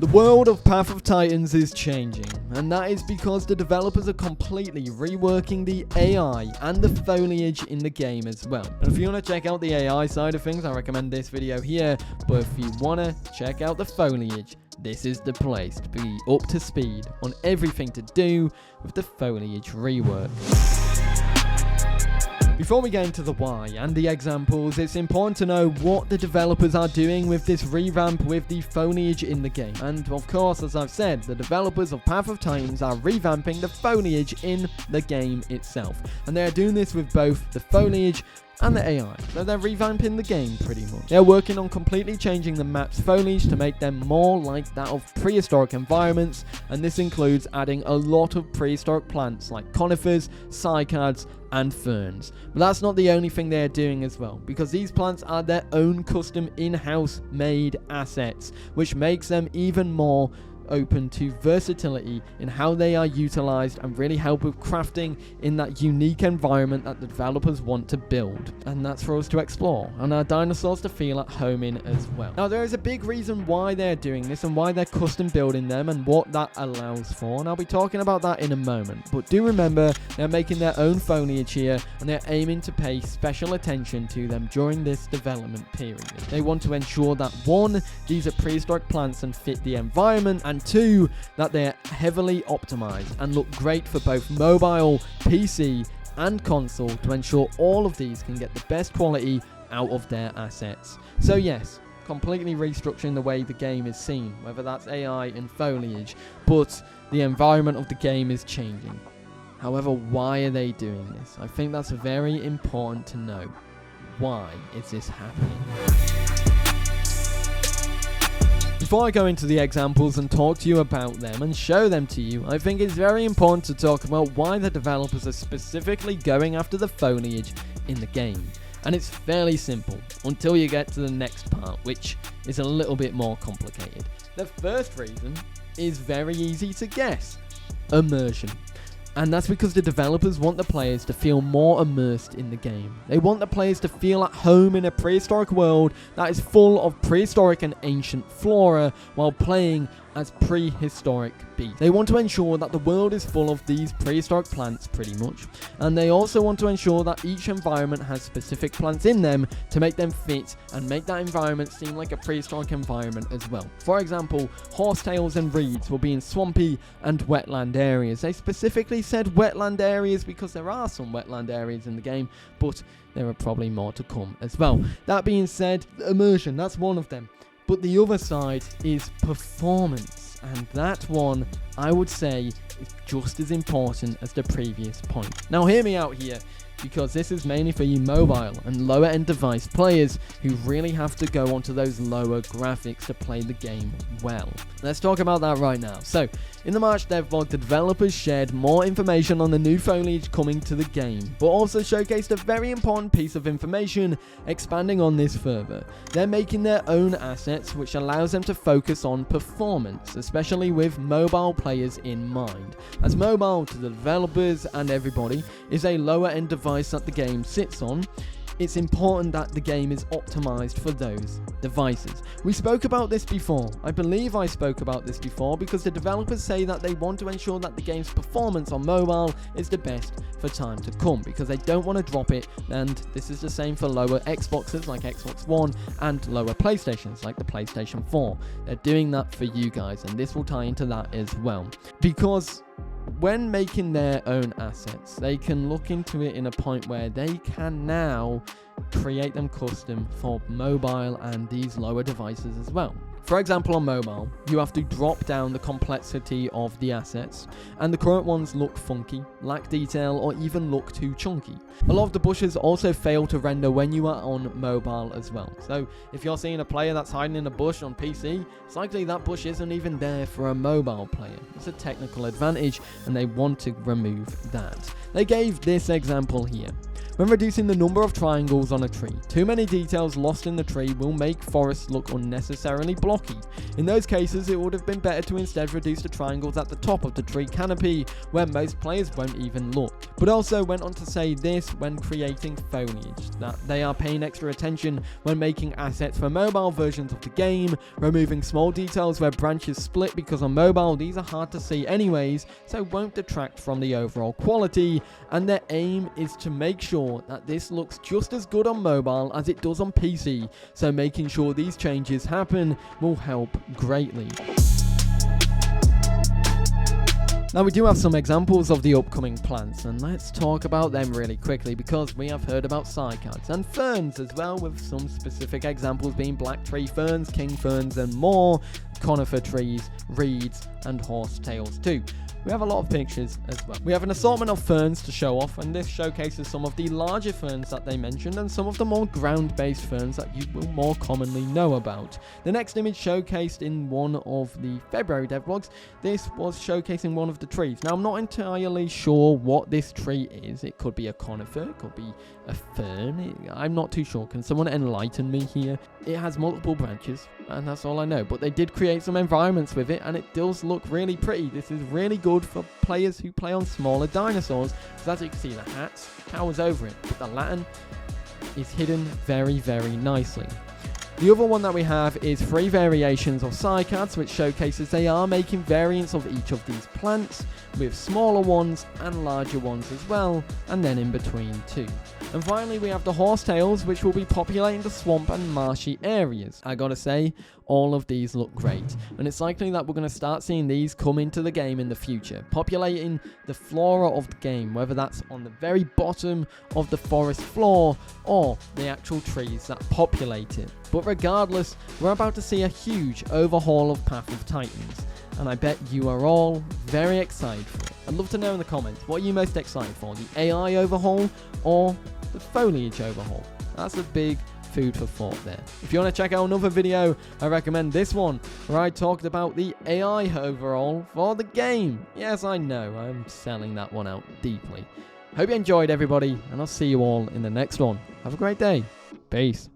The world of Path of Titans is changing, and that is because the developers are completely reworking the AI and the foliage in the game as well. And if you want to check out the AI side of things, I recommend this video here, but if you want to check out the foliage, this is the place to be up to speed on everything to do with the foliage rework. Before we get into the why and the examples, it's important to know what the developers are doing with this revamp with the foliage in the game. And of course, as I've said, the developers of Path of Titans are revamping the foliage in the game itself. And they're doing this with both the foliage and the AI, so they're revamping the game pretty much. They're working on completely changing the map's foliage to make them more like that of prehistoric environments, and this includes adding a lot of prehistoric plants like conifers, cycads, and ferns. But that's not the only thing they're doing as well, because these plants are their own custom in-house made assets, which makes them even more open to versatility in how they are utilized and really help with crafting in that unique environment that the developers want to build. And that's for us to explore and our dinosaurs to feel at home in as well. Now, there is a big reason why they're doing this and why they're custom building them and what that allows for, and I'll be talking about that in a moment. But do remember, they're making their own foliage here and they're aiming to pay special attention to them during this development period. They want to ensure that 1, these are prehistoric plants and fit the environment, and 2, that they're heavily optimized and look great for both mobile, PC, and console to ensure all of these can get the best quality out of their assets. So yes, completely restructuring the way the game is seen, whether that's AI and foliage, but the environment of the game is changing. However, why are they doing this? I think that's very important to know. Why is this happening? Before I go into the examples and talk to you about them and show them to you, I think it's very important to talk about why the developers are specifically going after the foliage in the game. And it's fairly simple, until you get to the next part, which is a little bit more complicated. The first reason is very easy to guess: immersion. And that's because the developers want the players to feel more immersed in the game. They want the players to feel at home in a prehistoric world that is full of prehistoric and ancient flora while playing as prehistoric beasts. They want to ensure that the world is full of these prehistoric plants pretty much, and they also want to ensure that each environment has specific plants in them to make them fit and make that environment seem like a prehistoric environment as well. For example, horsetails and reeds will be in swampy and wetland areas. They specifically said wetland areas because there are some wetland areas in the game, but there are probably more to come as well. That being said, immersion, that's one of them. But the other side is performance, and that one, I would say, is just as important as the previous point. Now hear me out here, because this is mainly for you mobile and lower end device players who really have to go onto those lower graphics to play the game well. Let's talk about that right now. So, in the March dev vlog, the developers shared more information on the new foliage coming to the game, but also showcased a very important piece of information expanding on this further. They're making their own assets, which allows them to focus on performance, especially with mobile players in mind, as mobile to the developers and everybody is a lower end device that the game sits on. It's important that the game is optimized for those devices. We spoke about this before. I believe I spoke about this before, because the developers say that they want to ensure that the game's performance on mobile is the best for time to come, because they don't want to drop it, and this is the same for lower Xboxes like Xbox One and lower PlayStations like the PlayStation 4. They're doing that for you guys, and this will tie into that as well, because when making their own assets, they can look into it in a point where they can now create them custom for mobile and these lower devices as well. For example, on mobile, you have to drop down the complexity of the assets, and the current ones look funky, lack detail, or even look too chunky. A lot of the bushes also fail to render when you are on mobile as well. So if you're seeing a player that's hiding in a bush on PC, it's likely that bush isn't even there for a mobile player. It's a technical advantage, and they want to remove that. They gave this example here. When reducing the number of triangles on a tree, too many details lost in the tree will make forests look unnecessarily blocky. In those cases, it would have been better to instead reduce the triangles at the top of the tree canopy, where most players won't even look. But also went on to say this when creating foliage, that they are paying extra attention when making assets for mobile versions of the game, removing small details where branches split because on mobile these are hard to see anyways, so won't detract from the overall quality, and their aim is to make sure that this looks just as good on mobile as it does on PC, so making sure these changes happen will help greatly. Now we do have some examples of the upcoming plants, and let's talk about them really quickly because we have heard about cycads and ferns as well, with some specific examples being black tree ferns, king ferns and more, conifer trees, reeds and horsetails too. We have a lot of pictures as well. We have an assortment of ferns to show off, and this showcases some of the larger ferns that they mentioned and some of the more ground-based ferns that you will more commonly know about. The next image showcased in one of the February devlogs, this was showcasing one of the trees. Now I'm not entirely sure what this tree is. It could be a conifer, it could be a fern, I'm not too sure. Can someone enlighten me here? It has multiple branches, and that's all I know, but they did create some environments with it, and it does look really pretty. This is really good for players who play on smaller dinosaurs, because as you can see, the hat towers over it, but the lantern is hidden very, very nicely. The other one that we have is 3 variations of cycads, which showcases they are making variants of each of these plants, with smaller ones and larger ones as well, and then in between too. And finally we have the horsetails, which will be populating the swamp and marshy areas. I gotta say, all of these look great, and it's likely that we're going to start seeing these come into the game in the future, populating the flora of the game, whether that's on the very bottom of the forest floor or the actual trees that populate it. But regardless, we're about to see a huge overhaul of Path of Titans, and I bet you are all very excited for it. I'd love to know in the comments, what are you most excited for, the AI overhaul or the foliage overhaul? That's a big food for thought there. If you want to check out another video, I recommend this one, where I talked about the AI overhaul for the game. Yes, I know, I'm selling that one out deeply. Hope you enjoyed, everybody, and I'll see you all in the next one. Have a great day. Peace.